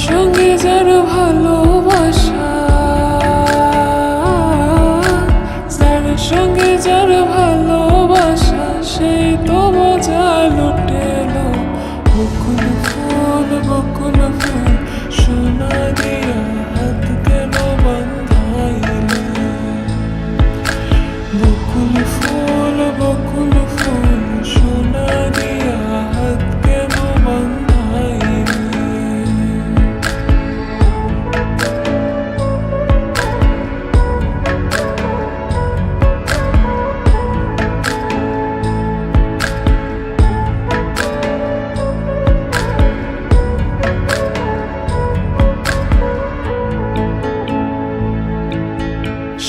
সঙ্গে যার ভালোবাসা, যার সঙ্গে যার ভালোবাসা, সেই তো মজা লুটেলো। বকুল ফুল সোনা দিয়া হাত কেন বান্ধাইলে? বকুল ফুল সোনা দিয়া হাত কেন বান্ধাইলে?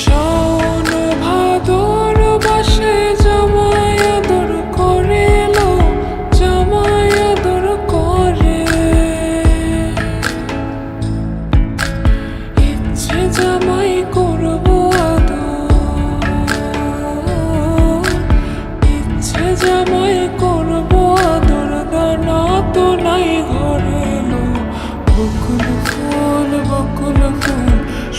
শাওন ভাদর বাসে জামাই আদর করেলো, জামাই আদর করে। ইচ্ছে জামাই করবো আদর, ইচ্ছে জামাই করবো আদর, দানা তো নাই ঘরে লো। বকুল ফুল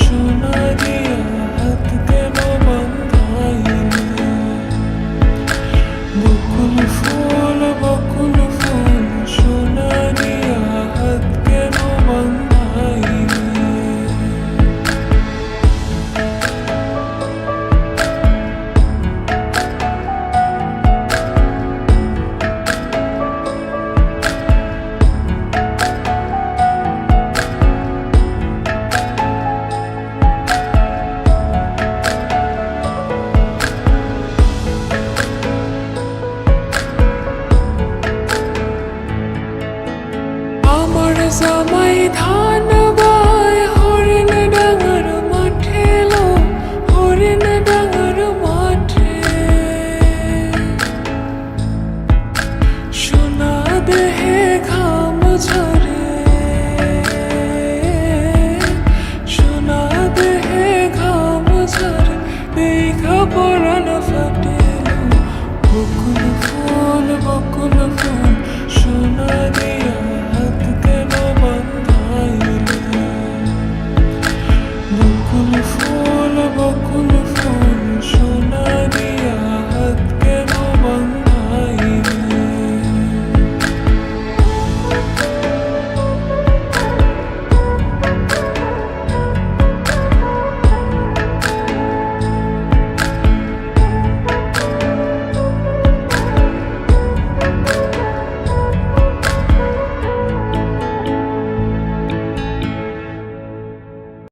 সোনা দিয়া হাত কেন বান্ধাইলে? বকুল ফুল সোনা দিয়া হাত কেন বান্ধাইলে? আমার জামাই